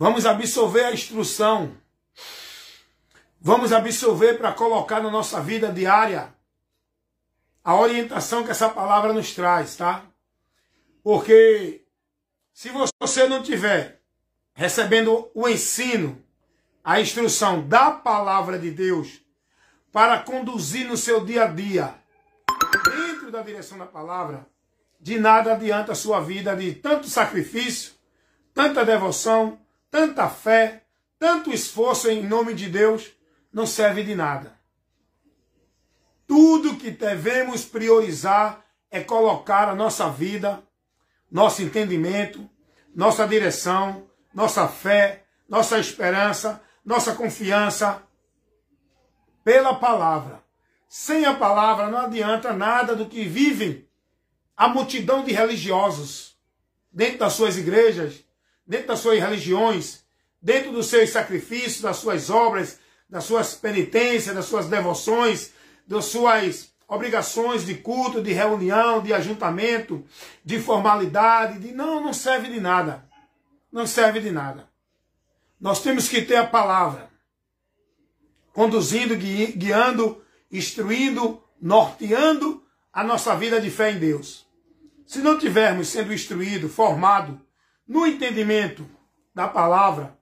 Vamos absorver a instrução. Vamos absorver para colocar na nossa vida diária a orientação que essa palavra nos traz, tá? Porque se você não tiver recebendo o ensino, a instrução da palavra de Deus para conduzir no seu dia a dia, dentro da direção da palavra, de nada adianta a sua vida de tanto sacrifício, tanta devoção, tanta fé, tanto esforço em nome de Deus, não serve de nada. Tudo que devemos priorizar é colocar a nossa vida, nosso entendimento, nossa direção, nossa fé, nossa esperança, nossa confiança pela palavra. Sem a palavra não adianta nada do que vivem a multidão de religiosos dentro das suas igrejas, dentro das suas religiões, dentro dos seus sacrifícios, das suas obras, das suas penitências, das suas devoções, das suas obrigações de culto, de reunião, de ajuntamento, de formalidade, não serve de nada. Não serve de nada. Nós temos que ter a palavra, conduzindo, guiando, instruindo, norteando a nossa vida de fé em Deus. Se não tivermos sendo instruído, formado no entendimento da palavra,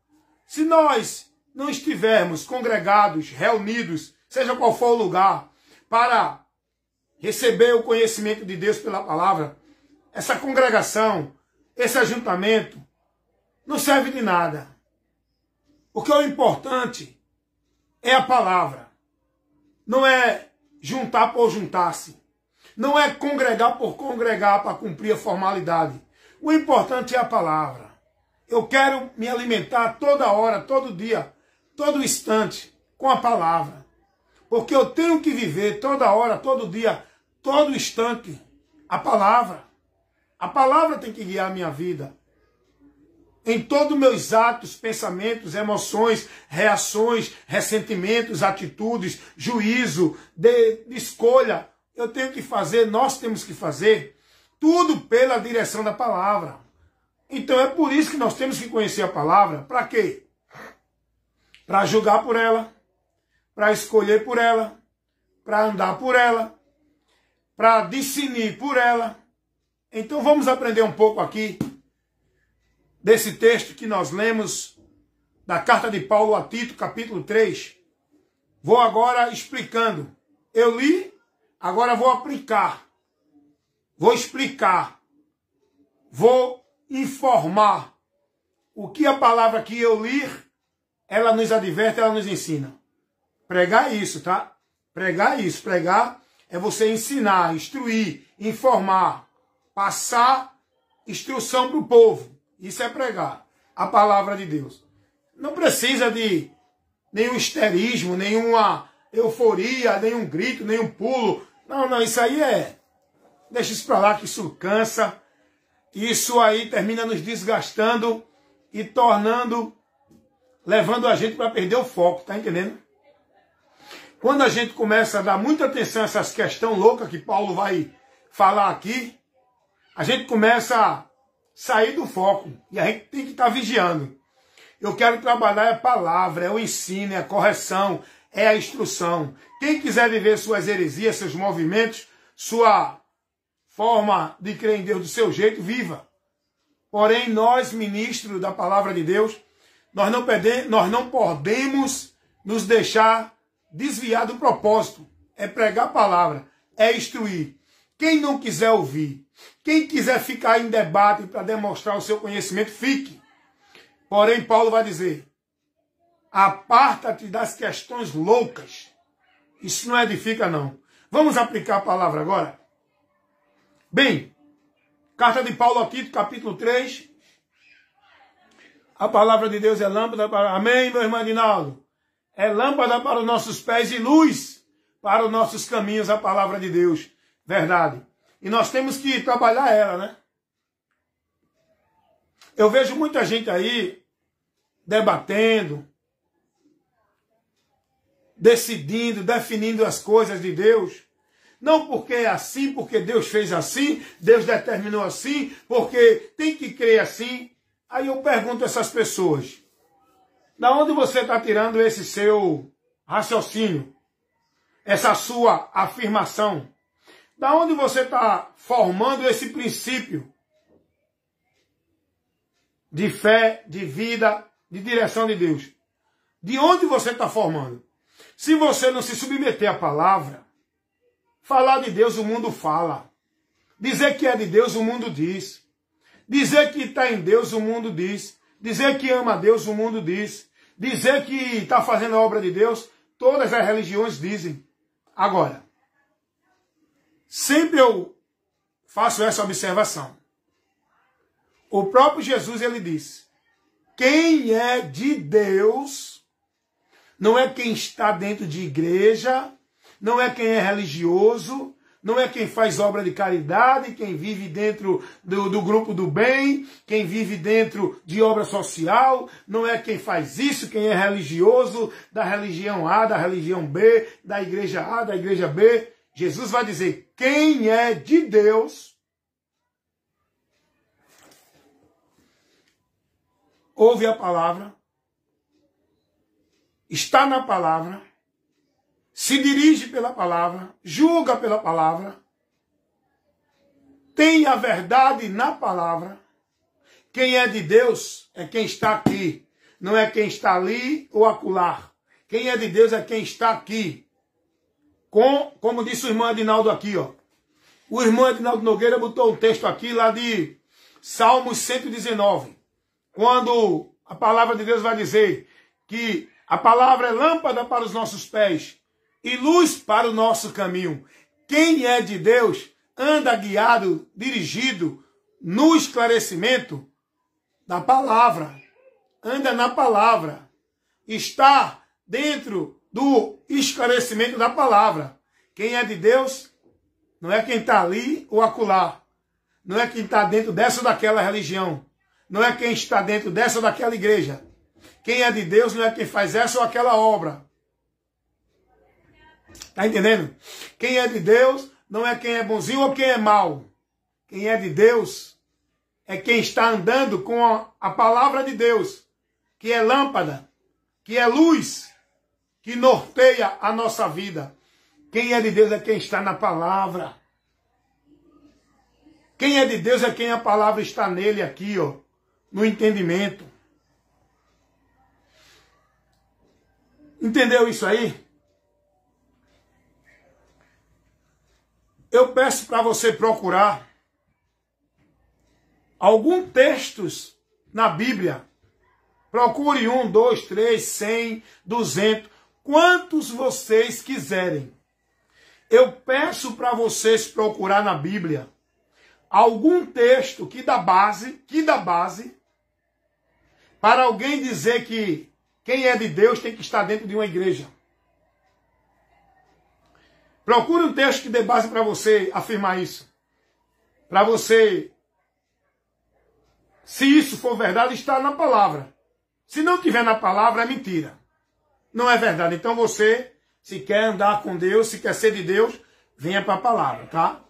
se nós não estivermos congregados, reunidos, seja qual for o lugar, para receber o conhecimento de Deus pela palavra, essa congregação, esse ajuntamento, não serve de nada. Porque o importante é a palavra. Não é juntar por juntar-se. Não é congregar por congregar para cumprir a formalidade. O importante é a palavra. Eu quero me alimentar toda hora, todo dia, todo instante com a palavra. Porque eu tenho que viver toda hora, todo dia, todo instante a palavra. A palavra tem que guiar a minha vida. Em todos os meus atos, pensamentos, emoções, reações, ressentimentos, atitudes, juízo, de escolha, eu tenho que fazer, nós temos que fazer, tudo pela direção da palavra. Então é por isso que nós temos que conhecer a palavra. Para quê? Para julgar por ela, para escolher por ela, para andar por ela, para discernir por ela. Então vamos aprender um pouco aqui desse texto que nós lemos da carta de Paulo a Tito, capítulo 3. Vou agora explicando. Eu li, agora vou aplicar. Vou explicar. Vou informar. O que a palavra que eu li, ela nos adverte, ela nos ensina. Pregar é isso, tá? Pregar é isso. Pregar é você ensinar, instruir, informar, passar instrução para o povo. Isso é pregar a palavra de Deus. Não precisa de nenhum histerismo, nenhuma euforia, nenhum grito, nenhum pulo. Não, isso aí é... Deixa isso para lá que isso cansa. Isso aí termina nos desgastando e tornando... levando a gente para perder o foco, tá entendendo? Quando a gente começa a dar muita atenção a essas questões loucas que Paulo vai falar aqui, a gente começa a sair do foco. E a gente tem que estar vigiando. Eu quero trabalhar a palavra, é o ensino, é a correção, é a instrução. Quem quiser viver suas heresias, seus movimentos, sua forma de crer em Deus do seu jeito, viva. Porém, nós, ministros da palavra de Deus, nós não podemos nos deixar desviar do propósito. É pregar a palavra, é instruir. Quem não quiser ouvir, quem quiser ficar em debate para demonstrar o seu conhecimento, fique. Porém, Paulo vai dizer, aparta-te das questões loucas. Isso não edifica, não. Vamos aplicar a palavra agora? Bem, carta de Paulo a Tito, capítulo 3. A palavra de Deus é lâmpada para... Amém, meu irmão Adinaldo? É lâmpada para os nossos pés e luz para os nossos caminhos, a palavra de Deus. Verdade. E nós temos que trabalhar ela, né? Eu vejo muita gente aí debatendo, decidindo, definindo as coisas de Deus. Não porque é assim, porque Deus fez assim, Deus determinou assim, porque tem que crer assim. Aí eu pergunto a essas pessoas, Da onde você está tirando esse seu raciocínio? Essa sua afirmação? Da onde você está formando esse princípio de fé, de vida, de direção de Deus? De onde você está formando? Se você não se submeter à palavra, falar de Deus o mundo fala. Dizer que é de Deus o mundo diz. Dizer que está em Deus o mundo diz. Dizer que ama a Deus o mundo diz. Dizer que está fazendo a obra de Deus, todas as religiões dizem. Agora, sempre eu faço essa observação. O próprio Jesus, ele disse, quem é de Deus não é quem está dentro de igreja, não é quem é religioso, não é quem faz obra de caridade, quem vive dentro do grupo do bem, quem vive dentro de obra social, não é quem faz isso, quem é religioso, da religião A, da religião B, da igreja A, da igreja B. Jesus vai dizer, quem é de Deus, ouve a palavra, está na palavra, se dirige pela palavra, julga pela palavra, tem a verdade na palavra. Quem é de Deus é quem está aqui, não é quem está ali ou acolá. Quem é de Deus é quem está aqui. Como disse o irmão Adinaldo aqui, ó. O irmão Adinaldo Nogueira botou um texto aqui lá de Salmos 119, quando a palavra de Deus vai dizer que a palavra é lâmpada para os nossos pés e luz para o nosso caminho. Quem é de Deus anda guiado, dirigido no esclarecimento da palavra. Anda na palavra. Está dentro do esclarecimento da palavra. Quem é de Deus não é quem está ali ou acolá. Não é quem está dentro dessa ou daquela religião. Não é quem está dentro dessa ou daquela igreja. Quem é de Deus não é quem faz essa ou aquela obra. Está entendendo? Quem é de Deus não é quem é bonzinho ou quem é mau. Quem é de Deus é quem está andando com a palavra de Deus, que é lâmpada, que é luz, que norteia a nossa vida. Quem é de Deus é quem está na palavra. Quem é de Deus é quem a palavra está nele aqui, ó, no entendimento. Entendeu isso aí? Eu peço para você procurar alguns textos na Bíblia. Procure 1, 2, 3, 100, 200, quantos vocês quiserem. Eu peço para vocês procurar na Bíblia algum texto que dá base para alguém dizer que quem é de Deus tem que estar dentro de uma igreja. Procure um texto que dê base para você afirmar isso. Para você, se isso for verdade, está na palavra. Se não tiver na palavra, é mentira. Não é verdade. Então você, se quer andar com Deus, se quer ser de Deus, venha para a palavra, tá?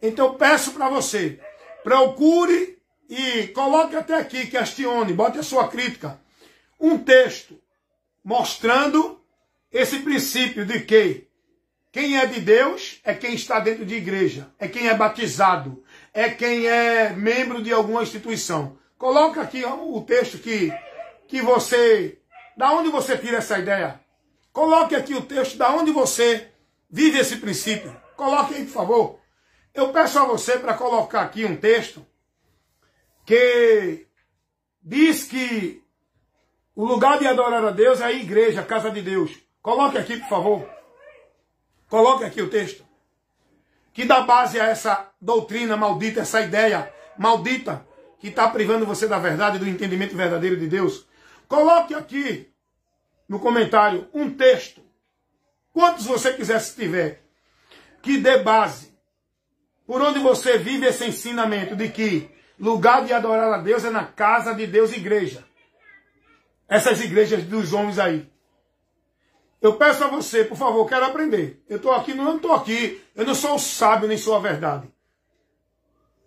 Então eu peço para você, procure e coloque até aqui, questione, bote a sua crítica. Um texto mostrando esse princípio de que quem é de Deus é quem está dentro de igreja, é quem é batizado, é quem é membro de alguma instituição. Coloca aqui o texto que você... Da onde você tira essa ideia? Coloque aqui o texto da onde você vive esse princípio. Coloque aí, por favor. Eu peço a você para colocar aqui um texto que diz que o lugar de adorar a Deus é a igreja, a casa de Deus. Coloque aqui, por favor. Coloque aqui o texto. Que dá base a essa doutrina maldita, essa ideia maldita que está privando você da verdade, do entendimento verdadeiro de Deus. Coloque aqui no comentário um texto. Quantos você quiser, se tiver. Que dê base. Por onde você vive esse ensinamento de que lugar de adorar a Deus é na casa de Deus, igreja. Essas igrejas dos homens aí. Eu peço a você, por favor, quero aprender. Eu estou aqui, não estou aqui. Eu não sou o sábio, nem sou a verdade.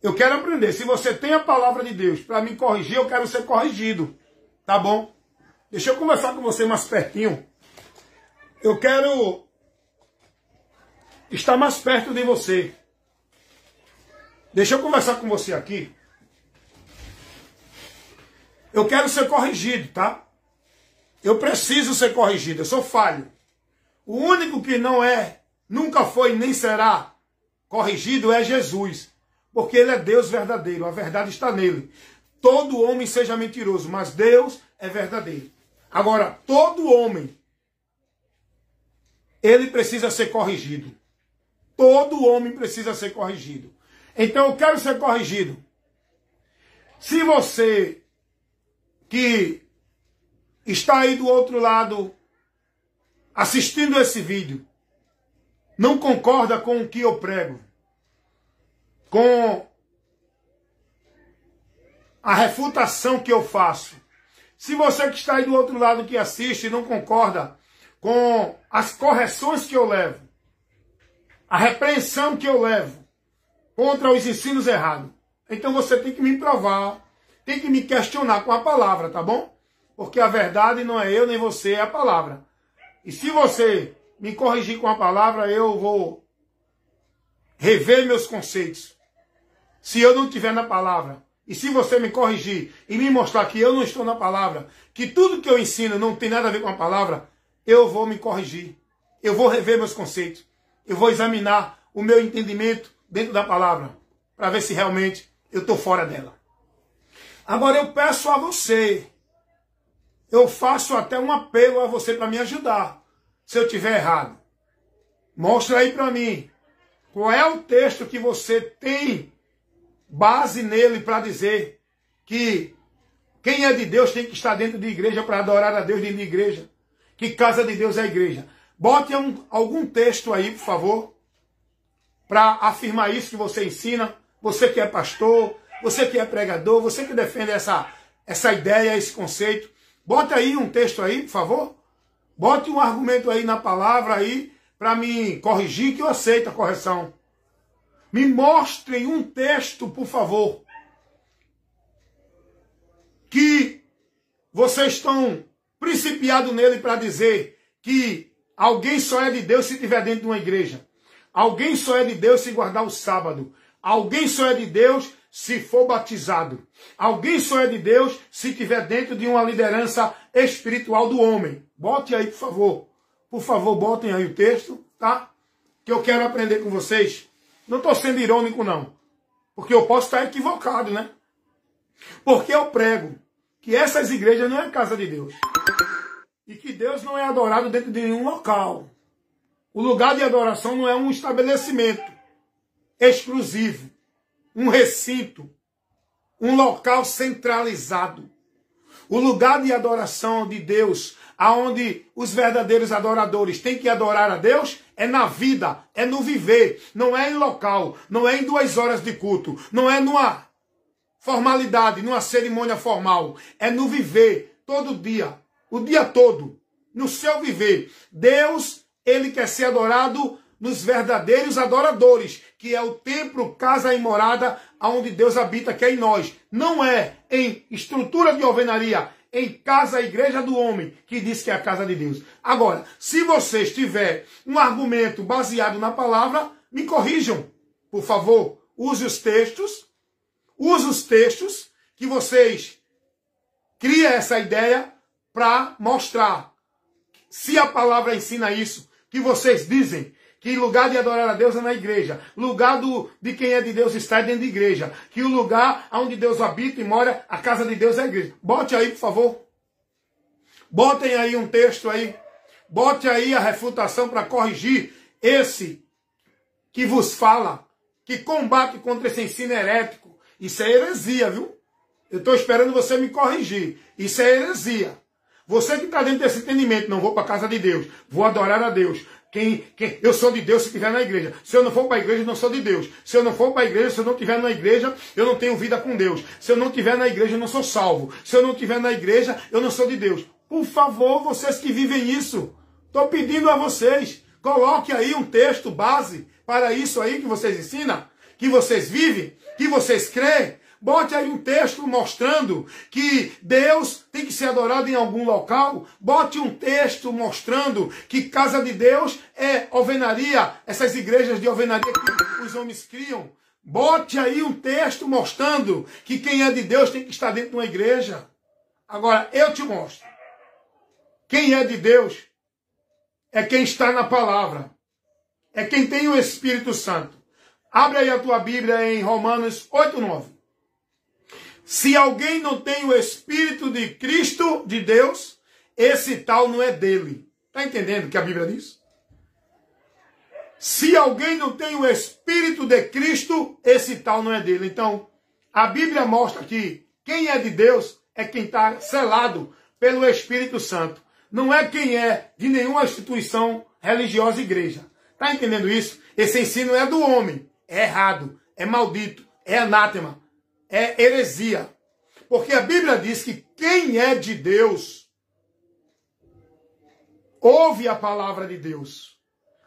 Eu quero aprender. Se você tem a palavra de Deus para me corrigir, eu quero ser corrigido. Tá bom? Deixa eu conversar com você mais pertinho. Eu quero estar mais perto de você. Deixa eu conversar com você aqui. Eu quero ser corrigido, tá? Eu preciso ser corrigido, eu sou falho. O único que não é, nunca foi nem será corrigido é Jesus. Porque ele é Deus verdadeiro, a verdade está nele. Todo homem seja mentiroso, mas Deus é verdadeiro. Agora, todo homem, ele precisa ser corrigido. Todo homem precisa ser corrigido. Então eu quero ser corrigido. Se você que está aí do outro lado assistindo esse vídeo não concorda com o que eu prego, com a refutação que eu faço, se você que está aí do outro lado que assiste não concorda com as correções que eu levo, a repreensão que eu levo contra os ensinos errados, então você tem que me provar, tem que me questionar com a palavra, tá bom? Porque a verdade não é eu nem você, é a palavra. E se você me corrigir com a palavra, eu vou rever meus conceitos. Se eu não estiver na palavra, e se você me corrigir e me mostrar que eu não estou na palavra, que tudo que eu ensino não tem nada a ver com a palavra, eu vou me corrigir. Eu vou rever meus conceitos. Eu vou examinar o meu entendimento dentro da palavra, para ver se realmente eu estou fora dela. Agora eu peço a você, eu faço até um apelo a você para me ajudar. Se eu estiver errado, mostra aí para mim qual é o texto que você tem base nele para dizer que quem é de Deus tem que estar dentro de igreja para adorar a Deus dentro de igreja. Que casa de Deus é a igreja. Bote algum texto aí, por favor, para afirmar isso que você ensina. Você que é pastor, você que é pregador, você que defende essa ideia, esse conceito. Bote aí um texto aí, por favor. Bote um argumento aí na palavra aí para me corrigir, que eu aceito a correção. Me mostrem um texto, por favor, que vocês estão principiados nele para dizer que alguém só é de Deus se estiver dentro de uma igreja. Alguém só é de Deus se guardar o sábado. Alguém só é de Deus se for batizado. Alguém só é de Deus se estiver dentro de uma liderança espiritual do homem. Bote aí, por favor. Por favor, botem aí o texto, tá? Que eu quero aprender com vocês. Não estou sendo irônico, não. Porque eu posso estar equivocado, né? Porque eu prego que essas igrejas não é casa de Deus. E que Deus não é adorado dentro de nenhum local. O lugar de adoração não é um estabelecimento exclusivo, um recinto, um local centralizado. O lugar de adoração de Deus, aonde os verdadeiros adoradores têm que adorar a Deus, é na vida, é no viver, não é em local, não é em 2 horas de culto, não é numa formalidade, numa cerimônia formal, é no viver, todo dia, o dia todo, no seu viver. Deus, ele quer ser adorado nos verdadeiros adoradores, que é o templo, casa e morada, onde Deus habita, que é em nós. Não é em estrutura de alvenaria, em casa, a igreja do homem, que diz que é a casa de Deus. Agora, se vocês tiverem um argumento baseado na palavra, me corrijam, por favor. Use os textos que vocês criam essa ideia para mostrar se a palavra ensina isso, que vocês dizem que lugar de adorar a Deus é na igreja. Lugar de quem é de Deus está dentro da igreja. Que o lugar onde Deus habita e mora, a casa de Deus é a igreja. Bote aí, por favor. Botem aí um texto aí. Bote aí a refutação para corrigir esse que vos fala, que combate contra esse ensino herético. Isso é heresia, viu? Eu estou esperando você me corrigir. Isso é heresia. Você que está dentro desse entendimento, não vou para a casa de Deus, vou adorar a Deus. Eu sou de Deus se estiver na igreja. Se eu não for para a igreja, eu não sou de Deus. Se eu não for para a igreja, se eu não estiver na igreja, eu não tenho vida com Deus. Se eu não estiver na igreja, eu não sou salvo. Se eu não estiver na igreja, eu não sou de Deus. Por favor, vocês que vivem isso, estou pedindo a vocês, coloque aí um texto base para isso aí que vocês ensinam, que vocês vivem, que vocês creem. Bote aí um texto mostrando que Deus tem que ser adorado em algum local. Bote um texto mostrando que casa de Deus é alvenaria, essas igrejas de alvenaria que os homens criam. Bote aí um texto mostrando que quem é de Deus tem que estar dentro de uma igreja. Agora, eu te mostro. Quem é de Deus é quem está na palavra. É quem tem o Espírito Santo. Abre aí a tua Bíblia em Romanos 8:9. Se alguém não tem o Espírito de Cristo, de Deus, esse tal não é dele. Está entendendo o que a Bíblia diz? Se alguém não tem o Espírito de Cristo, esse tal não é dele. Então, a Bíblia mostra que quem é de Deus é quem está selado pelo Espírito Santo. Não é quem é de nenhuma instituição religiosa igreja. Está entendendo isso? Esse ensino é do homem. É errado, é maldito, é anátema, é heresia. Porque a Bíblia diz que quem é de Deus ouve a palavra de Deus.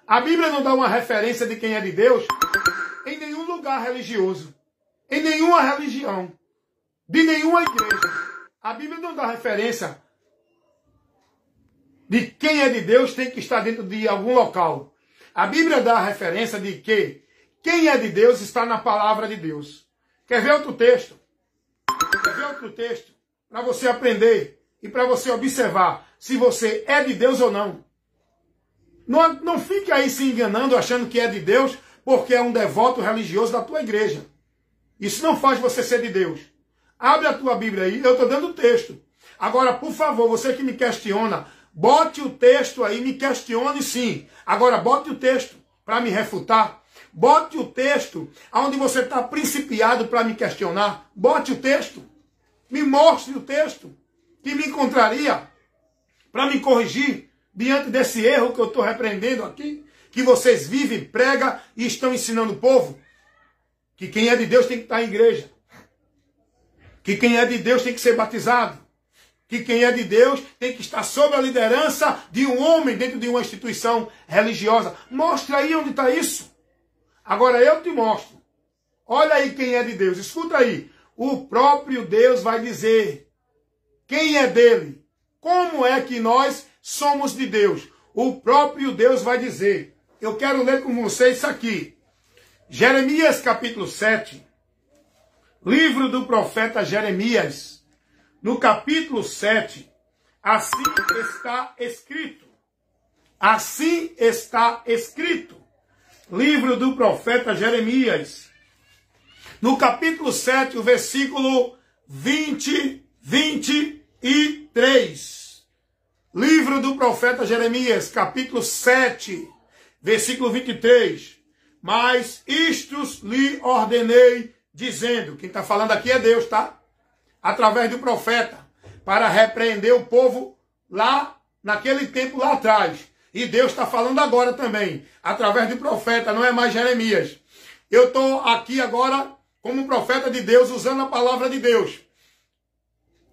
A Bíblia não dá uma referência de quem é de Deus em nenhum lugar religioso, em nenhuma religião, de nenhuma igreja. A Bíblia não dá referência de quem é de Deus tem que estar dentro de algum local. A Bíblia dá a referência de que quem é de Deus está na palavra de Deus. Quer ver outro texto? Quer ver outro texto? Para você aprender e para você observar se você é de Deus ou não. Não fique aí se enganando achando que é de Deus porque é um devoto religioso da tua igreja. Isso não faz você ser de Deus. Abre a tua Bíblia aí, eu estou dando o texto. Agora, por favor, você que me questiona, bote o texto aí, me questione sim. Agora, bote o texto para me refutar. Bote o texto onde você está principiado para me questionar. Bote o texto. Me mostre o texto que me encontraria para me corrigir diante desse erro que eu estou repreendendo aqui. Que vocês vivem, pregam e estão ensinando o povo. Que quem é de Deus tem que estar em igreja. Que quem é de Deus tem que ser batizado. Que quem é de Deus tem que estar sob a liderança de um homem dentro de uma instituição religiosa. Mostra aí onde está isso. Agora eu te mostro. Olha aí quem é de Deus. Escuta aí. O próprio Deus vai dizer quem é dele. Como é que nós somos de Deus? O próprio Deus vai dizer. Eu quero ler com vocês isso aqui. Jeremias capítulo 7. Livro do profeta Jeremias. No capítulo 7. Assim está escrito. Assim está escrito. Livro do profeta Jeremias. No capítulo 7, o versículo 23. Livro do profeta Jeremias, capítulo 7, versículo 23. Mas isto lhe ordenei, dizendo, quem está falando aqui é Deus, tá? Através do profeta, para repreender o povo lá, naquele tempo lá atrás. E Deus está falando agora também, através do profeta, não é mais Jeremias. Eu estou aqui agora como profeta de Deus, usando a palavra de Deus,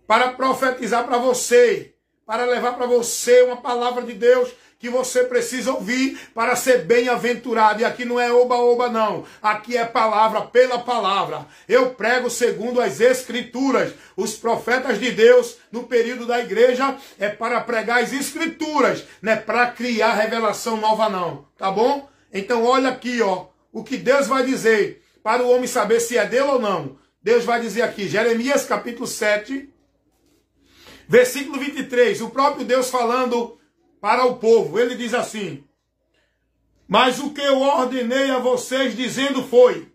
para profetizar para você, para levar para você uma palavra de Deus que você precisa ouvir para ser bem-aventurado. E aqui não é oba-oba não, aqui é palavra pela palavra. Eu prego segundo as Escrituras. Os profetas de Deus, no período da igreja, é para pregar as Escrituras, não é para criar revelação nova não, tá bom? Então olha aqui, ó, o que Deus vai dizer para o homem saber se é dele ou não. Deus vai dizer aqui, Jeremias capítulo 7, versículo 23, o próprio Deus falando para o povo. Ele diz assim: mas o que eu ordenei a vocês dizendo foi,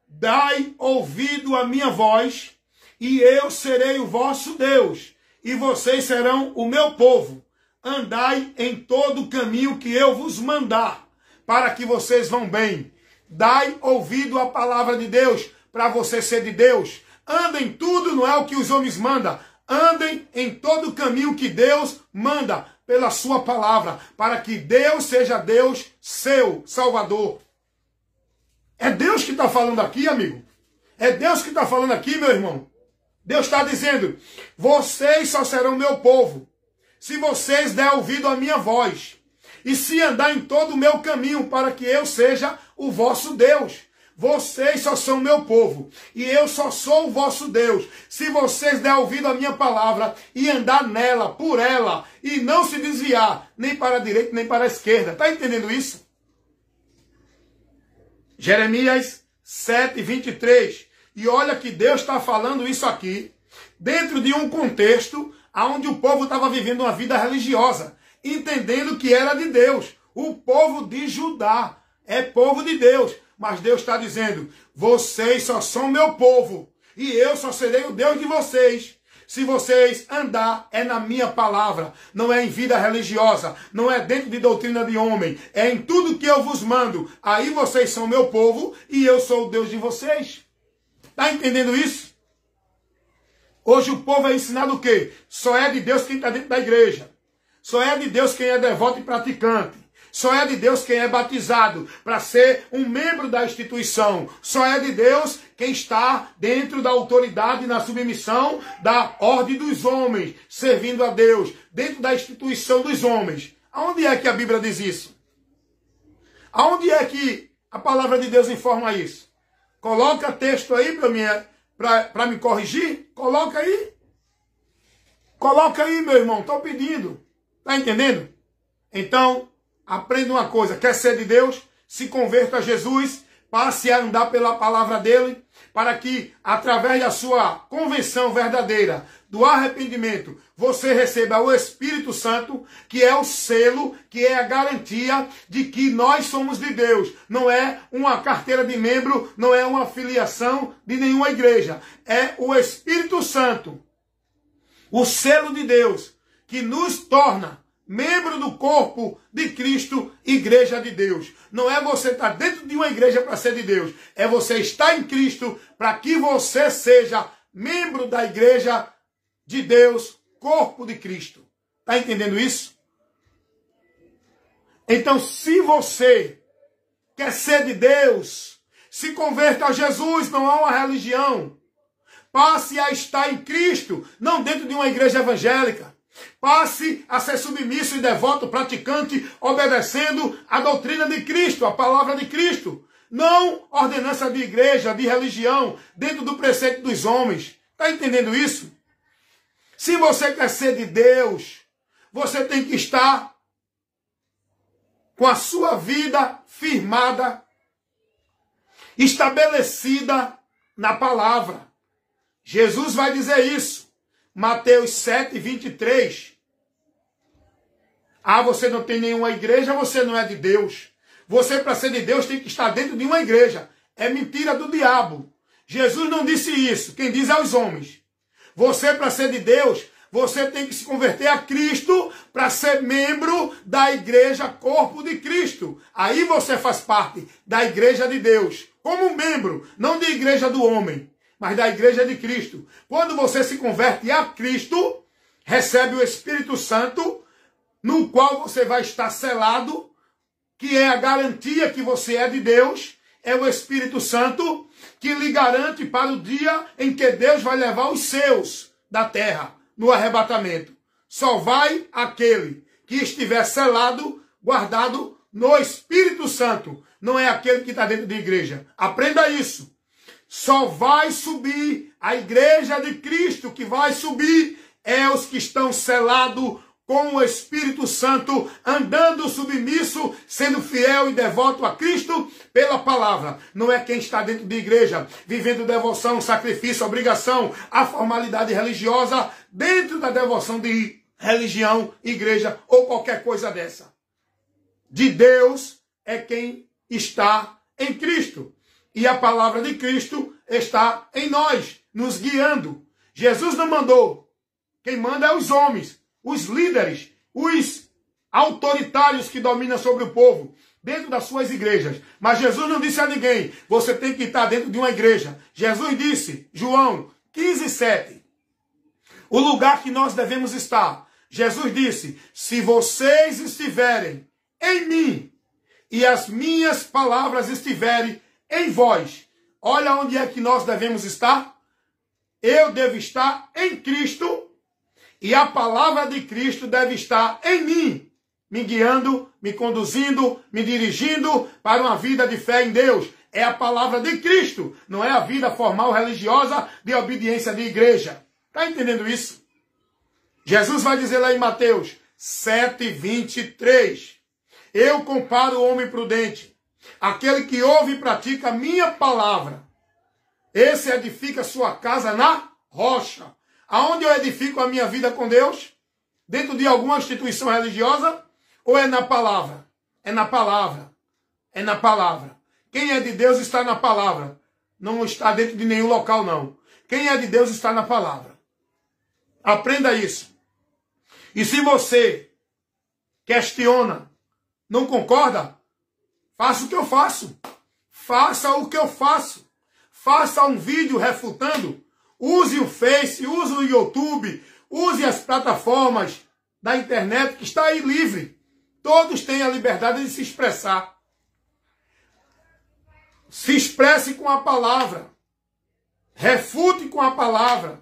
dai ouvido à minha voz, e eu serei o vosso Deus, e vocês serão o meu povo. Andai em todo o caminho que eu vos mandar, para que vocês vão bem. Dai ouvido à palavra de Deus, para você ser de Deus. Andem tudo, não é o que os homens mandam. Andem em todo o caminho que Deus manda pela sua palavra, para que Deus seja Deus, seu Salvador. É Deus que está falando aqui, amigo. É Deus que está falando aqui, meu irmão. Deus está dizendo, vocês só serão meu povo, se vocês der ouvido à minha voz, e se andar em todo o meu caminho, para que eu seja o vosso Deus. vocês só são meu povo, e eu só sou o vosso Deus, se vocês der ouvido à minha palavra, e andar nela, por ela, e não se desviar, nem para a direita, nem para a esquerda. Está entendendo isso? Jeremias 7, 23. E olha que Deus está falando isso aqui, dentro de um contexto onde o povo estava vivendo uma vida religiosa, entendendo que era de Deus. O povo de Judá é povo de Deus. Mas Deus está dizendo, vocês só são meu povo, e eu só serei o Deus de vocês. Se vocês andar, é na minha palavra, não é em vida religiosa, não é dentro de doutrina de homem, é em tudo que eu vos mando. Aí vocês são meu povo, e eu sou o Deus de vocês. Está entendendo isso? Hoje o povo é ensinado o quê? Só é de Deus quem está dentro da igreja. Só é de Deus quem é devoto e praticante. Só é de Deus quem é batizado para ser um membro da instituição. Só é de Deus quem está dentro da autoridade, na submissão da ordem dos homens, servindo a Deus, dentro da instituição dos homens. Aonde é que a Bíblia diz isso? Aonde é que a palavra de Deus informa isso? Coloca texto aí para me corrigir. Coloca aí. Coloca aí, meu irmão. Estou pedindo. Está entendendo? Então, aprenda uma coisa, quer ser de Deus? Se converta a Jesus, passe a andar pela palavra dele, para que, através da sua convenção verdadeira, do arrependimento, você receba o Espírito Santo, que é o selo, que é a garantia de que nós somos de Deus. Não é uma carteira de membro, não é uma filiação de nenhuma igreja. É o Espírito Santo, o selo de Deus, que nos torna membro do corpo de Cristo, igreja de Deus. Não é você estar dentro de uma igreja para ser de Deus. É você estar em Cristo para que você seja membro da igreja de Deus, corpo de Cristo. Está entendendo isso? Então, se você quer ser de Deus, se converta a Jesus, não há uma religião. Passe a estar em Cristo, não dentro de uma igreja evangélica. Passe a ser submisso e devoto, praticante, obedecendo a doutrina de Cristo, a palavra de Cristo. Não ordenança de igreja, de religião, dentro do preceito dos homens. Está entendendo isso? Se você quer ser de Deus, você tem que estar com a sua vida firmada, estabelecida na palavra. Jesus vai dizer isso. Mateus 7, 23. Ah, você não tem nenhuma igreja, você não é de Deus. Você, para ser de Deus, tem que estar dentro de uma igreja. É mentira do diabo. Jesus não disse isso. Quem diz é os homens. Você, para ser de Deus, você tem que se converter a Cristo para ser membro da igreja, corpo de Cristo. Aí você faz parte da igreja de Deus. Como membro, não de igreja do homem, mas da igreja de Cristo. Quando você se converte a Cristo, recebe o Espírito Santo, no qual você vai estar selado, que é a garantia que você é de Deus, é o Espírito Santo, que lhe garante para o dia em que Deus vai levar os seus da terra, no arrebatamento. Só vai aquele que estiver selado, guardado no Espírito Santo. Não é aquele que está dentro de igreja. Aprenda isso. Só vai subir a igreja de Cristo, que vai subir é os que estão selados com o Espírito Santo, andando submisso, sendo fiel e devoto a Cristo pela palavra. Não é quem está dentro de igreja, vivendo devoção, sacrifício, obrigação, a formalidade religiosa, dentro da devoção de religião, igreja ou qualquer coisa dessa. De Deus é quem está em Cristo. E a palavra de Cristo está em nós, nos guiando. Jesus não mandou. Quem manda é os homens, os líderes, os autoritários que dominam sobre o povo, dentro das suas igrejas. Mas Jesus não disse a ninguém, você tem que estar dentro de uma igreja. Jesus disse, João 15, 7, o lugar que nós devemos estar. Jesus disse, se vocês estiverem em mim e as minhas palavras estiverem em vós. Olha onde é que nós devemos estar. Eu devo estar em Cristo e a palavra de Cristo deve estar em mim. me guiando, me conduzindo, me dirigindo para uma vida de fé em Deus. É a palavra de Cristo, não é a vida formal religiosa de obediência de igreja. Está entendendo isso? Jesus vai dizer lá em Mateus 7:23. Eu comparo o homem prudente, aquele que ouve e pratica a minha palavra. Esse edifica sua casa na rocha. Aonde eu edifico a minha vida com Deus? Dentro de alguma instituição religiosa? Ou é na palavra? É na palavra. É na palavra. Quem é de Deus está na palavra. Não está dentro de nenhum local, não. Quem é de Deus está na palavra. Aprenda isso. E se você questiona, não concorda, faça o que eu faço. Faça o que eu faço. Faça um vídeo refutando. Use o Face, use o YouTube, use as plataformas da internet que está aí livre. Todos têm a liberdade de se expressar. Se expresse com a palavra. Refute com a palavra.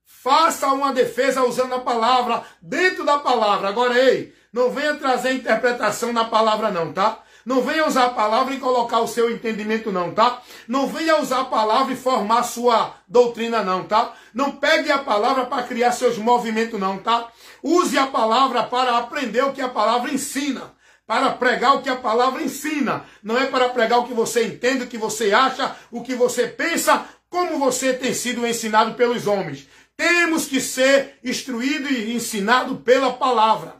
Faça uma defesa usando a palavra, dentro da palavra. Agora, ei, não venha trazer interpretação na palavra não, tá? Não venha usar a palavra e colocar o seu entendimento não, tá? Não venha usar a palavra e formar sua doutrina não, tá? Não pegue a palavra para criar seus movimentos não, tá? Use a palavra para aprender o que a palavra ensina. Para pregar o que a palavra ensina. Não é para pregar o que você entende, o que você acha, o que você pensa, como você tem sido ensinado pelos homens. Temos que ser instruído e ensinado pela palavra.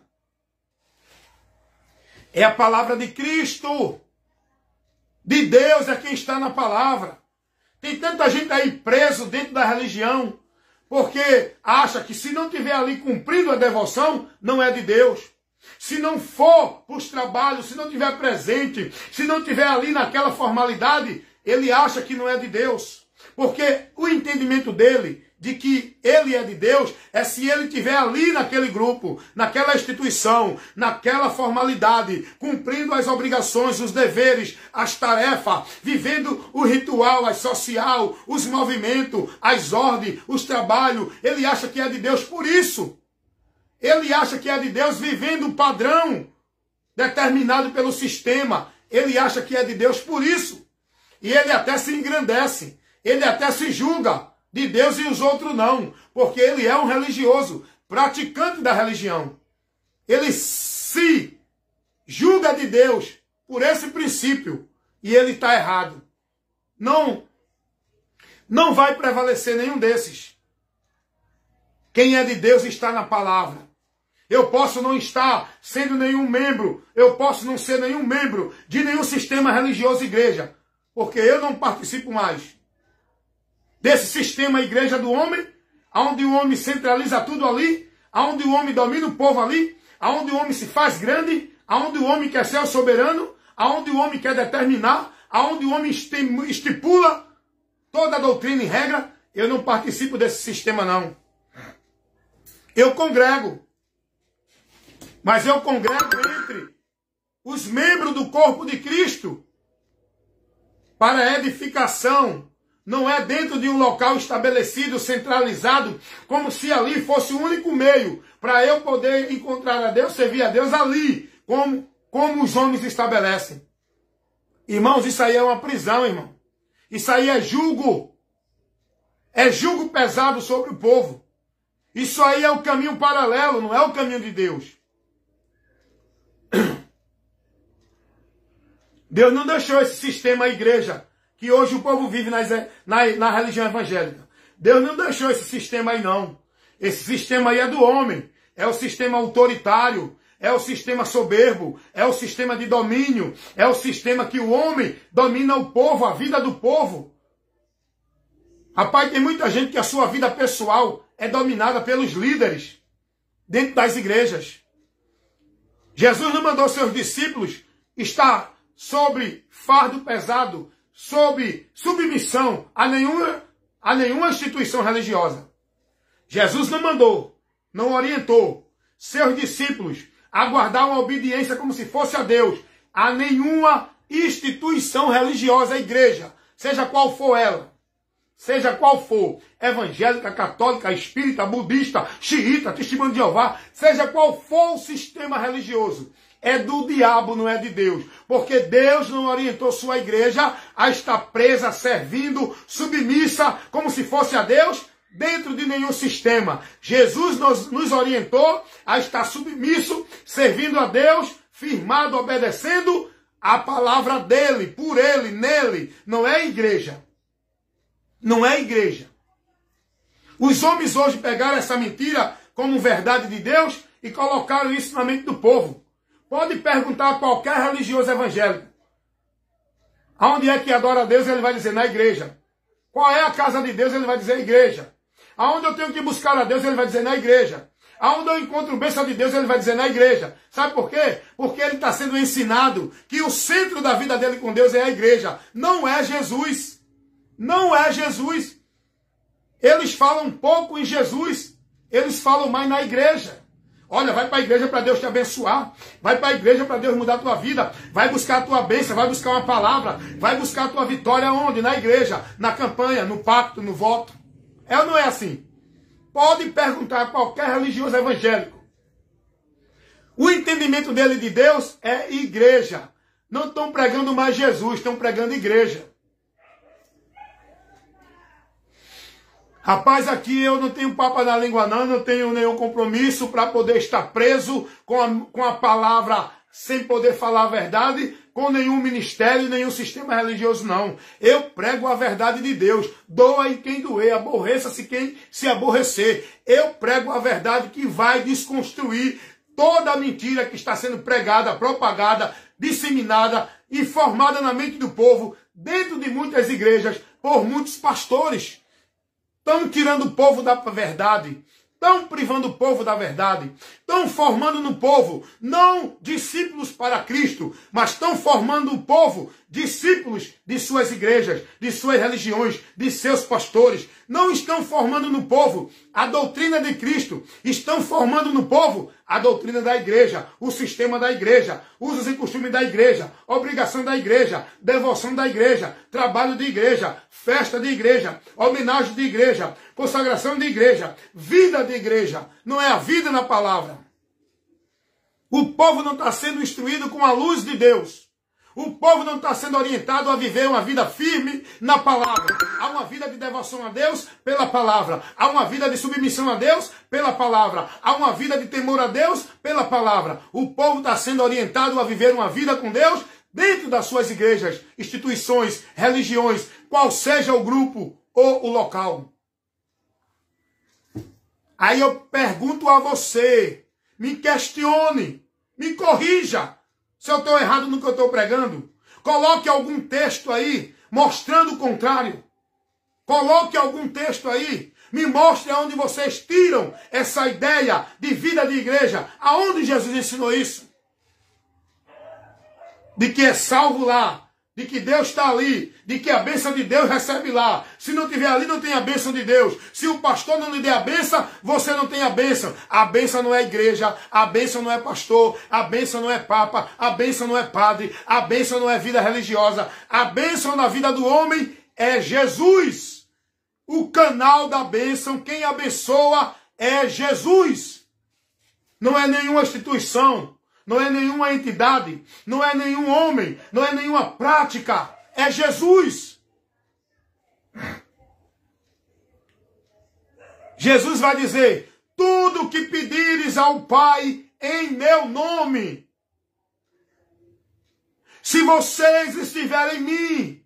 É a palavra de Cristo. De Deus é quem está na palavra. Tem tanta gente aí preso dentro da religião, porque acha que se não estiver ali cumprindo a devoção, não é de Deus. Se não for para os trabalhos, se não estiver presente, se não estiver ali naquela formalidade, ele acha que não é de Deus. Porque o entendimento dele de que ele é de Deus é se ele estiver ali naquele grupo, naquela instituição, naquela formalidade, cumprindo as obrigações, os deveres, as tarefas, vivendo o ritual, as social, os movimentos, as ordens, os trabalhos. Ele acha que é de Deus por isso. Ele acha que é de Deus vivendo o padrão determinado pelo sistema. Ele acha que é de Deus por isso. E ele até se engrandece. Ele até se julga de Deus e os outros não. Porque ele é um religioso, praticante da religião. Ele se julga de Deus por esse princípio. E ele está errado. Não vai prevalecer nenhum desses. Quem é de Deus está na palavra. Eu posso não estar sendo nenhum membro, eu posso não ser nenhum membro de nenhum sistema religioso igreja, porque eu não participo mais desse sistema igreja do homem, onde o homem centraliza tudo ali, onde o homem domina o povo ali, onde o homem se faz grande, onde o homem quer ser o soberano, onde o homem quer determinar, onde o homem estipula toda a doutrina e regra. Eu não participo desse sistema não. Eu congrego. Mas eu congrego entre os membros do corpo de Cristo para edificação. Não é dentro de um local estabelecido, centralizado, como se ali fosse o único meio para eu poder encontrar a Deus, servir a Deus ali, como os homens estabelecem. Irmãos, isso aí é uma prisão, irmão. Isso aí é jugo. É jugo pesado sobre o povo. Isso aí é o caminho paralelo, não é o caminho de Deus. Deus não deixou esse sistema igreja, que hoje o povo vive na religião evangélica. Deus não deixou esse sistema aí não. Esse sistema aí é do homem. É o sistema autoritário. É o sistema soberbo. É o sistema de domínio. É o sistema que o homem domina o povo, a vida do povo. Rapaz, tem muita gente que a sua vida pessoal é dominada pelos líderes dentro das igrejas. Jesus não mandou seus discípulos estar sobre fardo pesado, sobre submissão a nenhuma instituição religiosa. Jesus não mandou, não orientou seus discípulos a guardar uma obediência como se fosse a Deus, a nenhuma instituição religiosa, a igreja, seja qual for ela. seja qual for, evangélica, católica, espírita, budista, xiita, testemunho de Jeová, seja qual for o sistema religioso, é do diabo, não é de Deus. Porque Deus não orientou sua igreja a estar presa, servindo, submissa, como se fosse a Deus, dentro de nenhum sistema. Jesus nos orientou a estar submisso, servindo a Deus, firmado, obedecendo a palavra dele, por ele, nele. Não é igreja. Não é igreja. Os homens hoje pegaram essa mentira como verdade de Deus e colocaram isso na mente do povo. Pode perguntar a qualquer religioso evangélico. Aonde é que adora a Deus? Ele vai dizer, na igreja. Qual é a casa de Deus? Ele vai dizer, igreja. Aonde eu tenho que buscar a Deus? Ele vai dizer, na igreja. Aonde eu encontro bênção de Deus? Ele vai dizer, na igreja. Sabe por quê? Porque ele está sendo ensinado que o centro da vida dele com Deus é a igreja. Não é Jesus. Não é Jesus. Eles falam pouco em Jesus. Eles falam mais na igreja. Olha, vai para a igreja para Deus te abençoar. Vai para a igreja para Deus mudar a tua vida. Vai buscar a tua bênção, vai buscar uma palavra. Vai buscar a tua vitória onde? Na igreja, na campanha, no pacto, no voto. É ou não é assim? Pode perguntar a qualquer religioso evangélico. O entendimento dele de Deus é igreja. Não estão pregando mais Jesus, estão pregando igreja. Rapaz, aqui eu não tenho papo na língua não tenho nenhum compromisso para poder estar preso com a palavra sem poder falar a verdade, com nenhum ministério, nenhum sistema religioso, não. Eu prego a verdade de Deus. Doa em quem doer, aborreça-se quem se aborrecer. Eu prego a verdade que vai desconstruir toda a mentira que está sendo pregada, propagada, disseminada, informada na mente do povo, dentro de muitas igrejas, por muitos pastores. Estão tirando o povo da verdade. Estão privando o povo da verdade. Estão formando no povo, não discípulos para Cristo, mas estão formando o povo discípulos de suas igrejas, de suas religiões, de seus pastores. Não estão formando no povo a doutrina de Cristo. Estão formando no povo a doutrina da igreja, o sistema da igreja, usos e costumes da igreja, obrigação da igreja, devoção da igreja, trabalho de igreja, festa de igreja, homenagem de igreja, consagração de igreja, vida de igreja. Não é a vida na palavra. O povo não está sendo instruído com a luz de Deus. O povo não está sendo orientado a viver uma vida firme na palavra. Há uma vida de devoção a Deus pela palavra. Há uma vida de submissão a Deus pela palavra. Há uma vida de temor a Deus pela palavra. O povo está sendo orientado a viver uma vida com Deus dentro das suas igrejas, instituições, religiões, qual seja o grupo ou o local. Aí eu pergunto a você, me questione, me corrija. Se eu estou errado no que eu estou pregando, coloque algum texto aí mostrando o contrário. Coloque algum texto aí. Me mostre aonde vocês tiram essa ideia de vida de igreja. Aonde Jesus ensinou isso? De que é salvo lá. De que Deus está ali, de que a bênção de Deus recebe lá. Se não tiver ali, não tem a bênção de Deus. Se o pastor não lhe der a bênção, você não tem a bênção. A bênção não é igreja, a bênção não é pastor, a bênção não é papa, a bênção não é padre, a bênção não é vida religiosa. A bênção na vida do homem é Jesus. O canal da bênção, quem abençoa é Jesus. Não é nenhuma instituição. Não é nenhuma entidade, não é nenhum homem, não é nenhuma prática, é Jesus. Jesus vai dizer, tudo que pedires ao Pai em meu nome, se vocês estiverem em mim,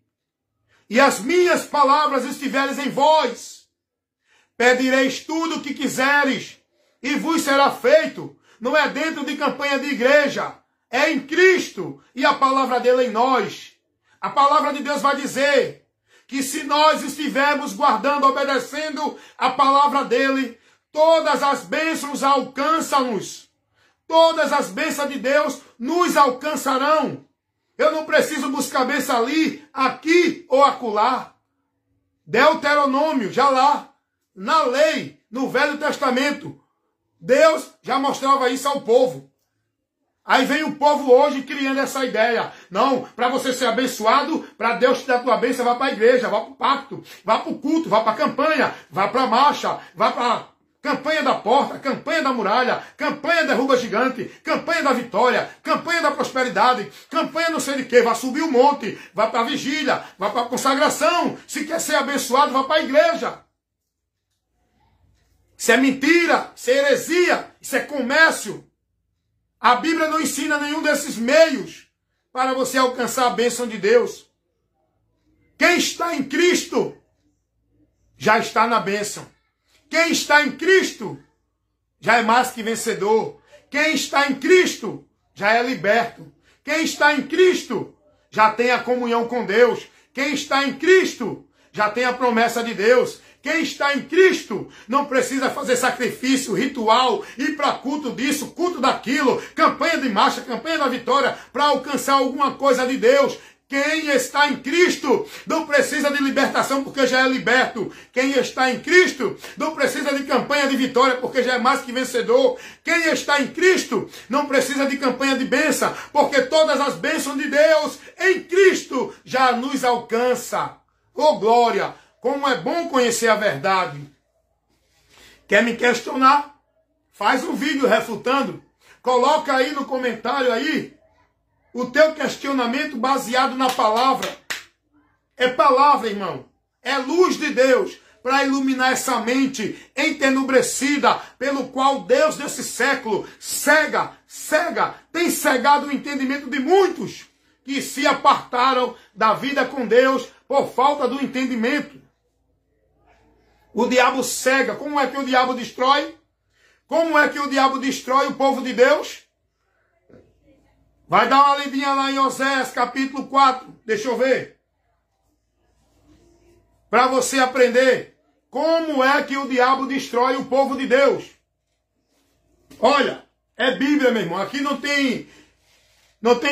e as minhas palavras estiverem em vós, pedireis tudo o que quiseres, e vos será feito. Não é dentro de campanha de igreja. É em Cristo e a palavra dele em nós. A palavra de Deus vai dizer que se nós estivermos guardando, obedecendo a palavra dele, todas as bênçãos alcançam-nos. Todas as bênçãos de Deus nos alcançarão. Eu não preciso buscar bênção ali, aqui ou acolá. Deuteronômio, já lá, na lei, no Velho Testamento, Deus já mostrava isso ao povo. Aí vem o povo hoje criando essa ideia. Não, para você ser abençoado, para Deus te dar a tua bênção, vá para a igreja, vá para o pacto, vá para o culto, vá para a campanha, vá para a marcha, vá para a campanha da porta, campanha da muralha, campanha derruba gigante, campanha da vitória, campanha da prosperidade, campanha não sei de quê, vá subir o monte, vá para a vigília, vá para a consagração. Se quer ser abençoado, vá para a igreja. Isso é mentira, isso é heresia, isso é comércio. A Bíblia não ensina nenhum desses meios para você alcançar a bênção de Deus. Quem está em Cristo já está na bênção. Quem está em Cristo já é mais que vencedor. Quem está em Cristo já é liberto. Quem está em Cristo já tem a comunhão com Deus. Quem está em Cristo já tem a promessa de Deus. Quem está em Cristo não precisa fazer sacrifício, ritual, ir para culto disso, culto daquilo, campanha de marcha, campanha da vitória, para alcançar alguma coisa de Deus. Quem está em Cristo não precisa de libertação porque já é liberto. Quem está em Cristo não precisa de campanha de vitória porque já é mais que vencedor. Quem está em Cristo não precisa de campanha de bênção porque todas as bênçãos de Deus em Cristo já nos alcança. Oh glória! Como é bom conhecer a verdade. Quer me questionar? Faz um vídeo refutando. Coloca aí no comentário aí o teu questionamento baseado na palavra. É palavra, irmão. É luz de Deus para iluminar essa mente entenebrecida pelo qual Deus desse século cega, tem cegado o entendimento de muitos que se apartaram da vida com Deus por falta do entendimento. O diabo cega. Como é que o diabo destrói? Como é que o diabo destrói o povo de Deus? Vai dar uma lidinha lá em Oséias, capítulo 4. Deixa eu ver. Para você aprender como é que o diabo destrói o povo de Deus. Olha, é Bíblia, meu irmão. Aqui não tem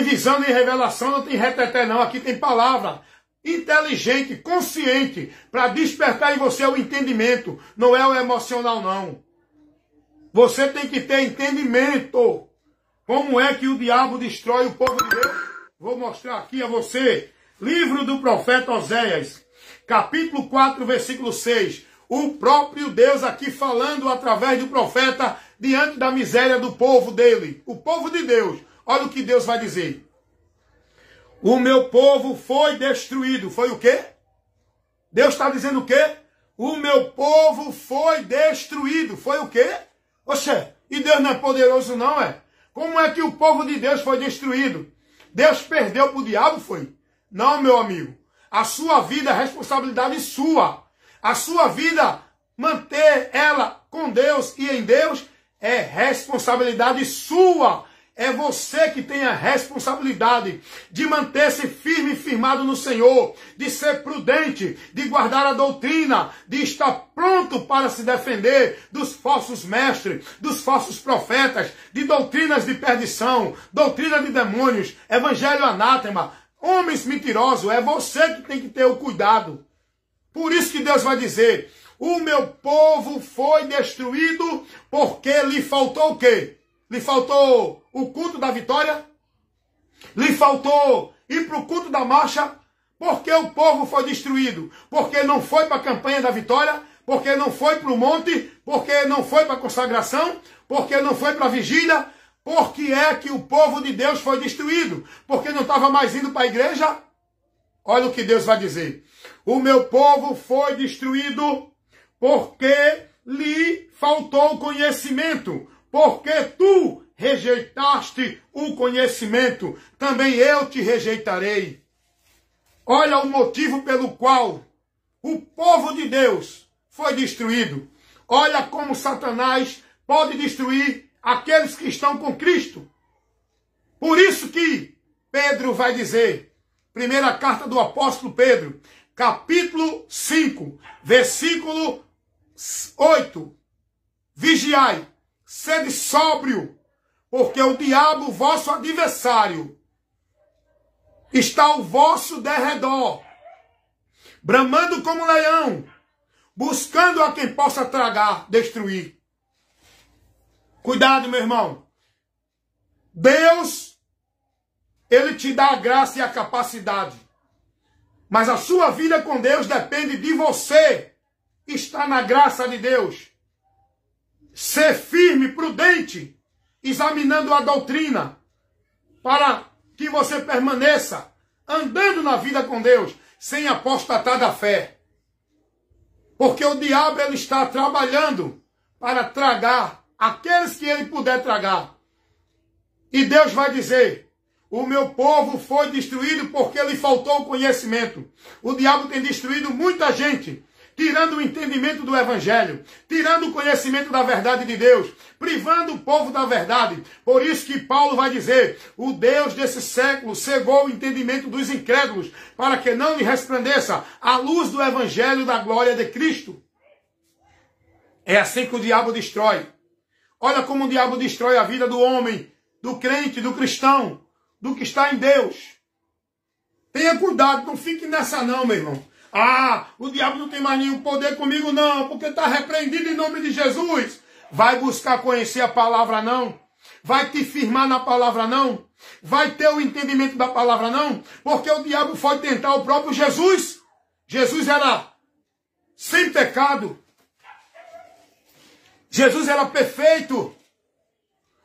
visão nem revelação, não tem reteté não. Aqui tem palavra inteligente, consciente, para despertar em você o entendimento. Não é o emocional, não. Você tem que ter entendimento. Como é que o diabo destrói o povo de Deus? Vou mostrar aqui a você. Livro do profeta Oséias, capítulo 4, versículo 6. O próprio Deus aqui falando através do profeta diante da miséria do povo dele. O povo de Deus. Olha o que Deus vai dizer. O meu povo foi destruído. Foi o quê? Deus está dizendo o quê? O meu povo foi destruído. Foi o quê? Oxê, e Deus não é poderoso não, é? Como é que o povo de Deus foi destruído? Deus perdeu para o diabo, foi? Não, meu amigo. A sua vida é responsabilidade sua. A sua vida, manter ela com Deus e em Deus, é responsabilidade sua. É você que tem a responsabilidade de manter-se firme e firmado no Senhor, de ser prudente, de guardar a doutrina, de estar pronto para se defender dos falsos mestres, dos falsos profetas, de doutrinas de perdição, doutrina de demônios, evangelho anátema, homens mentirosos. É você que tem que ter o cuidado. Por isso que Deus vai dizer, o meu povo foi destruído porque lhe faltou o quê? Lhe faltou o culto da vitória? Lhe faltou ir para o culto da marcha? Porque o povo foi destruído? Porque não foi para a campanha da vitória? Porque não foi para o monte? Porque não foi para a consagração? Porque não foi para a vigília? Por que é que o povo de Deus foi destruído? Porque não estava mais indo para a igreja? Olha o que Deus vai dizer. O meu povo foi destruído porque lhe faltou conhecimento. Porque tu rejeitaste o conhecimento, também eu te rejeitarei. Olha o motivo pelo qual o povo de Deus foi destruído. Olha como Satanás pode destruir aqueles que estão com Cristo. Por isso que Pedro vai dizer, primeira carta do apóstolo Pedro, capítulo 5, versículo 8. Vigiai, sede sóbrio, porque o diabo, vosso adversário, está ao vosso derredor, bramando como leão, buscando a quem possa tragar, destruir. Cuidado, meu irmão. Deus, Ele te dá a graça e a capacidade. Mas a sua vida com Deus depende de você estar na graça de Deus. Ser firme, prudente, examinando a doutrina, para que você permaneça andando na vida com Deus, sem apostatar da fé. Porque o diabo ele está trabalhando para tragar aqueles que ele puder tragar. E Deus vai dizer, o meu povo foi destruído porque lhe faltou o conhecimento. O diabo tem destruído muita gente, tirando o entendimento do Evangelho, tirando o conhecimento da verdade de Deus, privando o povo da verdade. Por isso que Paulo vai dizer, o Deus desse século cegou o entendimento dos incrédulos, para que não lhe resplandeça a luz do Evangelho da glória de Cristo. É assim que o diabo destrói. Olha como o diabo destrói a vida do homem, do crente, do cristão, do que está em Deus. Tenha cuidado, não fique nessa não, meu irmão. Ah, o diabo não tem mais nenhum poder comigo não, porque está repreendido em nome de Jesus. Vai buscar conhecer a palavra não? Vai te firmar na palavra não? Vai ter o entendimento da palavra não? Porque o diabo foi tentar o próprio Jesus. Jesus era sem pecado. Jesus era perfeito.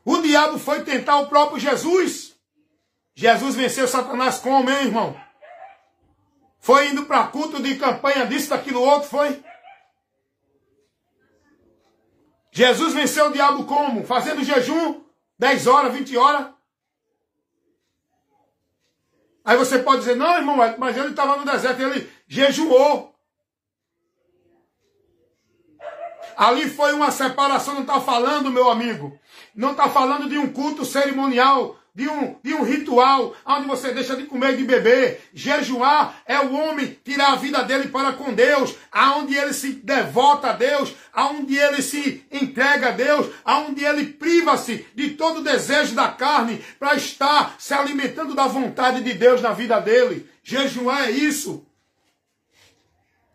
O diabo foi tentar o próprio Jesus. Jesus venceu Satanás como, hein, irmão? Foi indo para culto de campanha disso, daquilo outro, foi? Jesus venceu o diabo como? Fazendo jejum, 10 horas, 20 horas. Aí você pode dizer, não, irmão, mas ele estava no deserto, ele jejuou. Ali foi uma separação, não está falando, meu amigo. Não está falando de um culto cerimonial, de um ritual, onde você deixa de comer e de beber. Jejuar é o homem tirar a vida dele para com Deus, aonde ele se devota a Deus, aonde ele se entrega a Deus, aonde ele priva-se de todo o desejo da carne para estar se alimentando da vontade de Deus na vida dele. Jejuar é isso.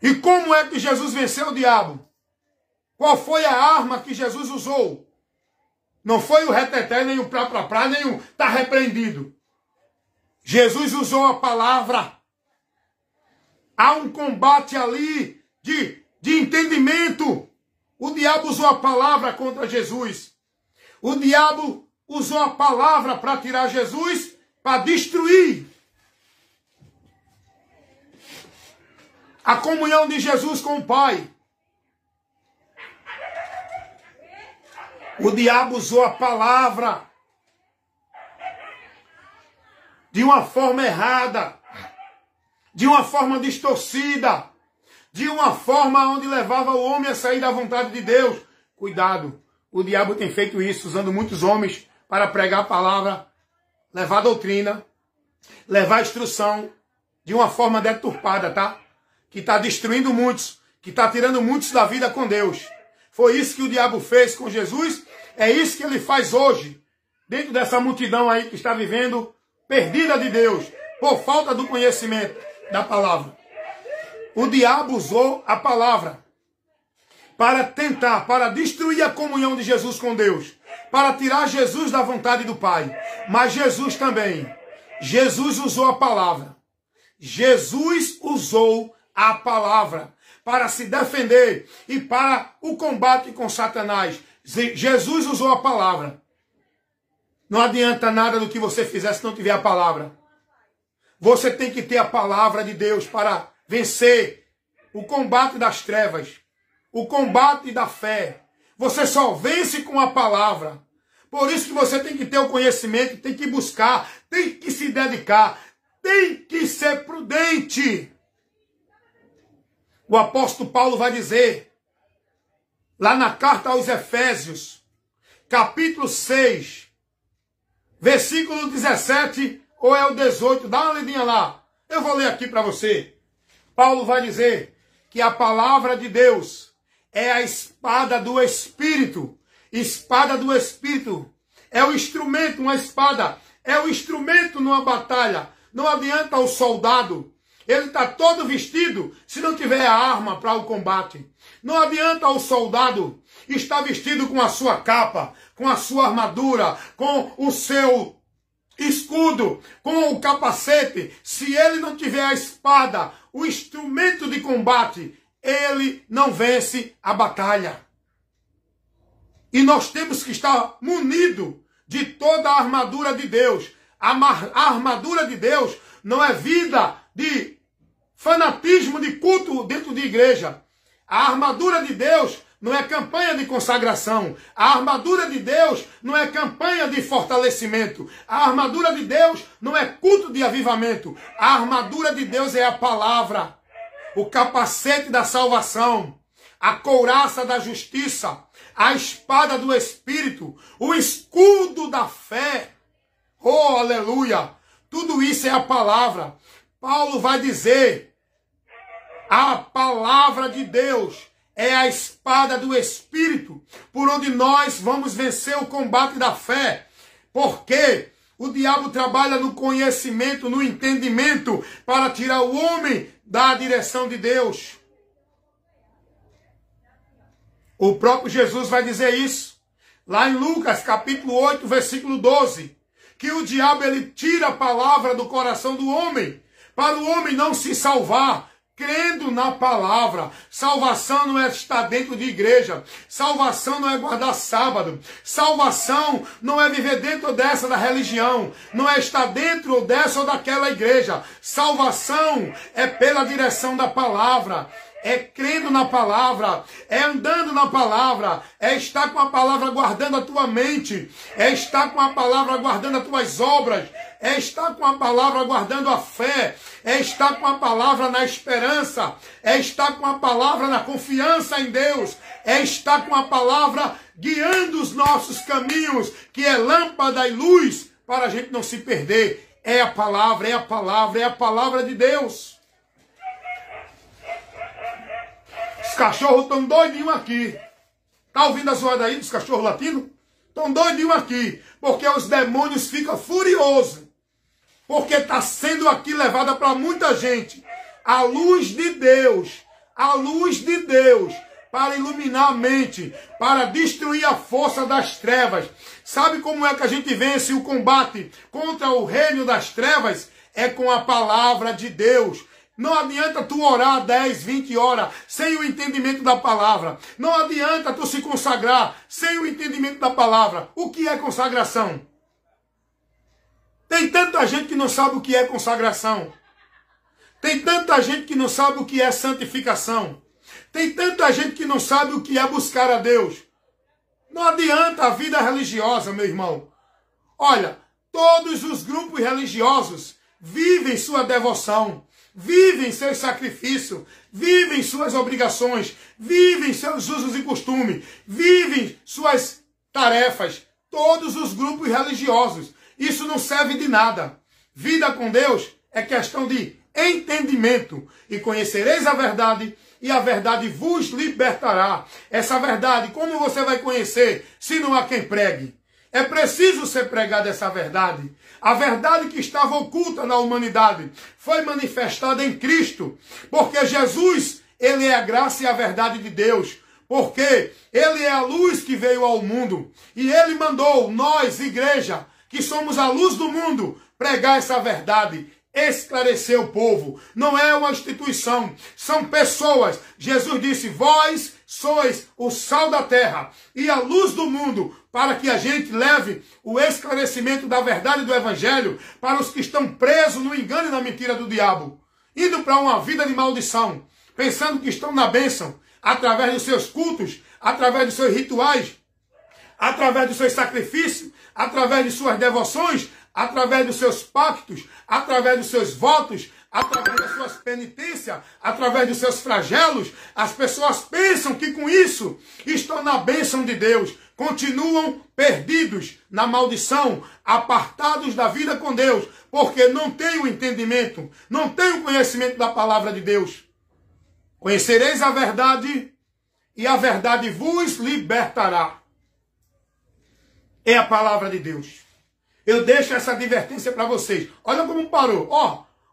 E como é que Jesus venceu o diabo? Qual foi a arma que Jesus usou? Não foi o reteté, nem o prá, nem o tá repreendido. Jesus usou a palavra. Há um combate ali de entendimento. O diabo usou a palavra contra Jesus. O diabo usou a palavra para tirar Jesus, para destruir a comunhão de Jesus com o Pai. O diabo usou a palavra de uma forma errada, de uma forma distorcida, de uma forma onde levava o homem a sair da vontade de Deus. Cuidado, o diabo tem feito isso, usando muitos homens para pregar a palavra, levar doutrina, levar instrução de uma forma deturpada, tá? Que está destruindo muitos, que está tirando muitos da vida com Deus. Foi isso que o diabo fez com Jesus, é isso que ele faz hoje, dentro dessa multidão aí que está vivendo perdida de Deus, por falta do conhecimento da palavra. O diabo usou a palavra para tentar, para destruir a comunhão de Jesus com Deus, para tirar Jesus da vontade do Pai. Mas Jesus também, Jesus usou a palavra. Jesus usou a palavra para se defender e para o combate com Satanás. Jesus usou a palavra. Não adianta nada do que você fizer se não tiver a palavra. Você tem que ter a palavra de Deus para vencer o combate das trevas, o combate da fé. Você só vence com a palavra. Por isso que você tem que ter o conhecimento, tem que buscar, tem que se dedicar, tem que ser prudente. O apóstolo Paulo vai dizer, lá na carta aos Efésios, capítulo 6, versículo 17, ou é o 18, dá uma lidinha lá. Eu vou ler aqui para você. Paulo vai dizer que a palavra de Deus é a espada do Espírito. Espada do Espírito. É o instrumento, uma espada. É o instrumento numa batalha. Não adianta o soldado ele está todo vestido se não tiver a arma para o combate. Não adianta o soldado estar vestido com a sua capa, com a sua armadura, com o seu escudo, com o capacete. Se ele não tiver a espada, o instrumento de combate, ele não vence a batalha. E nós temos que estar munidos de toda a armadura de Deus. A armadura de Deus não é vida de fanatismo, de culto dentro de igreja. A armadura de Deus não é campanha de consagração. A armadura de Deus não é campanha de fortalecimento. A armadura de Deus não é culto de avivamento. A armadura de Deus é a palavra, o capacete da salvação, a couraça da justiça, a espada do Espírito, o escudo da fé. Oh, aleluia! Tudo isso é a palavra. Paulo vai dizer, a palavra de Deus é a espada do Espírito, por onde nós vamos vencer o combate da fé. Porque o diabo trabalha no conhecimento, no entendimento, para tirar o homem da direção de Deus. O próprio Jesus vai dizer isso, lá em Lucas, capítulo 8, versículo 12, que o diabo ele tira a palavra do coração do homem, para o homem não se salvar, crendo na palavra. Salvação não é estar dentro de igreja. Salvação não é guardar sábado. Salvação não é viver dentro dessa da religião. Não é estar dentro dessa ou daquela igreja. Salvação é pela direção da palavra. É crendo na palavra, é andando na palavra, é estar com a palavra guardando a tua mente, é estar com a palavra guardando as tuas obras, é estar com a palavra guardando a fé, é estar com a palavra na esperança, é estar com a palavra na confiança em Deus, é estar com a palavra guiando os nossos caminhos, que é lâmpada e luz, para a gente não se perder. É a palavra, é a palavra, é a palavra de Deus. Os cachorros estão doidinhos aqui. Tá ouvindo a zoada aí dos cachorros latindo? Estão doidinhos aqui. Porque os demônios ficam furiosos. Porque está sendo aqui levada para muita gente a luz de Deus. A luz de Deus. Para iluminar a mente. Para destruir a força das trevas. Sabe como é que a gente vence o combate contra o reino das trevas? É com a palavra de Deus. Não adianta tu orar 10, 20 horas sem o entendimento da palavra. Não adianta tu se consagrar sem o entendimento da palavra. O que é consagração? Tem tanta gente que não sabe o que é consagração. Tem tanta gente que não sabe o que é santificação. Tem tanta gente que não sabe o que é buscar a Deus. Não adianta a vida religiosa, meu irmão. Olha, todos os grupos religiosos vivem sua devoção. Vivem seus sacrifícios, vivem suas obrigações, vivem seus usos e costumes, vivem suas tarefas, todos os grupos religiosos. Isso não serve de nada. Vida com Deus é questão de entendimento. E conhecereis a verdade, e a verdade vos libertará. Essa verdade, como você vai conhecer se não há quem pregue? É preciso ser pregada essa verdade. A verdade que estava oculta na humanidade foi manifestada em Cristo. Porque Jesus, ele é a graça e a verdade de Deus. Porque ele é a luz que veio ao mundo. E ele mandou nós, igreja, que somos a luz do mundo, pregar essa verdade. Esclarecer o povo. Não é uma instituição, são pessoas. Jesus disse, vós sois o sal da terra e a luz do mundo, para que a gente leve o esclarecimento da verdade do evangelho para os que estão presos no engano e na mentira do diabo, indo para uma vida de maldição, pensando que estão na bênção, através dos seus cultos, através dos seus rituais, através dos seus sacrifícios, através de suas devoções, através dos seus pactos, através dos seus votos, através das suas penitências, através dos seus flagelos. As pessoas pensam que com isso estão na bênção de Deus. Continuam perdidos na maldição, apartados da vida com Deus, porque não têm o entendimento, não têm o conhecimento da palavra de Deus. Conhecereis a verdade e a verdade vos libertará. É a palavra de Deus. Eu deixo essa advertência para vocês. Olha como parou.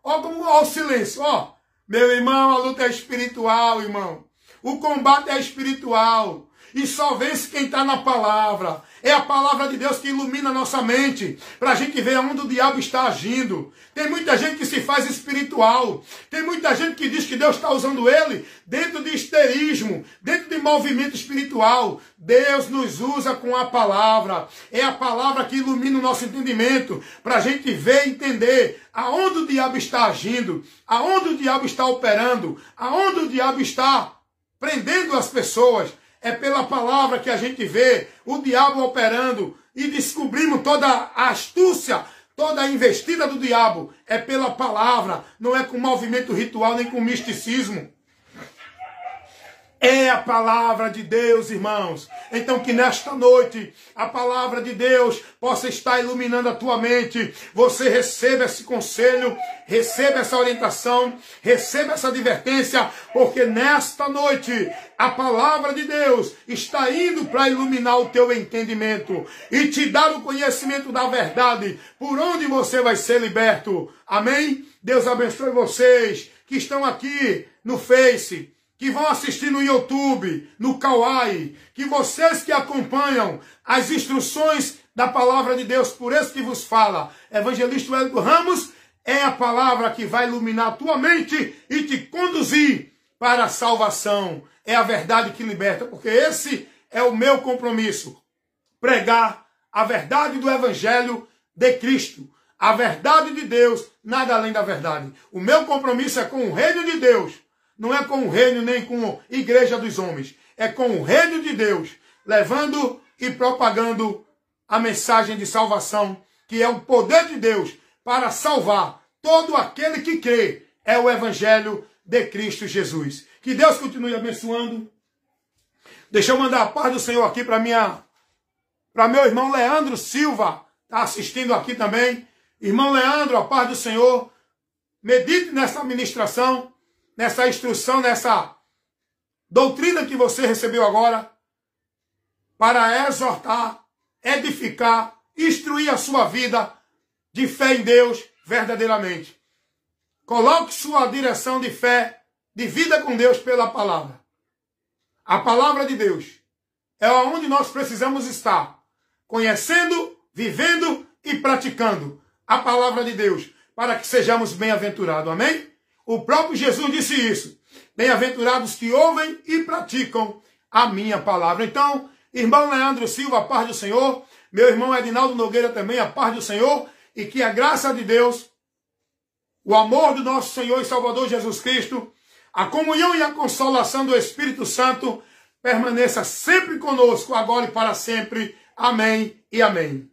Ó como ó o silêncio, ó. Meu irmão, a luta é espiritual, irmão. O combate é espiritual. E só vence quem está na palavra. É a palavra de Deus que ilumina a nossa mente, para a gente ver onde o diabo está agindo. Tem muita gente que se faz espiritual. Tem muita gente que diz que Deus está usando ele dentro de histerismo, dentro de movimento espiritual. Deus nos usa com a palavra. É a palavra que ilumina o nosso entendimento, para a gente ver e entender aonde o diabo está agindo, aonde o diabo está operando, aonde o diabo está prendendo as pessoas. É pela palavra que a gente vê o diabo operando e descobrimos toda a astúcia, toda a investida do diabo. É pela palavra, não é com movimento ritual nem com misticismo. É a palavra de Deus, irmãos. Então que nesta noite a palavra de Deus possa estar iluminando a tua mente. Você receba esse conselho, receba essa orientação, receba essa advertência, porque nesta noite a palavra de Deus está indo para iluminar o teu entendimento e te dar o conhecimento da verdade, por onde você vai ser liberto. Amém? Deus abençoe vocês que estão aqui no Face, que vão assistir no YouTube, no Kawaii, que vocês que acompanham as instruções da palavra de Deus, por esse que vos fala, Evangelista Wellington Ramos, é a palavra que vai iluminar a tua mente e te conduzir para a salvação. É a verdade que liberta, porque esse é o meu compromisso. Pregar a verdade do Evangelho de Cristo. A verdade de Deus, nada além da verdade. O meu compromisso é com o reino de Deus. Não é com o reino nem com a igreja dos homens. É com o reino de Deus, levando e propagando a mensagem de salvação, que é o poder de Deus para salvar todo aquele que crê. É o Evangelho de Cristo Jesus. Que Deus continue abençoando. Deixa eu mandar a paz do Senhor aqui para meu irmão Leandro Silva, está assistindo aqui também. Irmão Leandro, a paz do Senhor. Medite nessa ministração, nessa instrução, nessa doutrina que você recebeu agora, para exortar, edificar, instruir a sua vida de fé em Deus verdadeiramente. Coloque sua direção de fé, de vida com Deus pela palavra. A palavra de Deus é onde nós precisamos estar, conhecendo, vivendo e praticando a palavra de Deus, para que sejamos bem-aventurados. Amém? O próprio Jesus disse isso. Bem-aventurados que ouvem e praticam a minha palavra. Então, irmão Leandro Silva, a paz do Senhor. Meu irmão Edinaldo Nogueira também, a paz do Senhor. E que a graça de Deus, o amor do nosso Senhor e Salvador Jesus Cristo, a comunhão e a consolação do Espírito Santo permaneça sempre conosco, agora e para sempre. Amém e amém.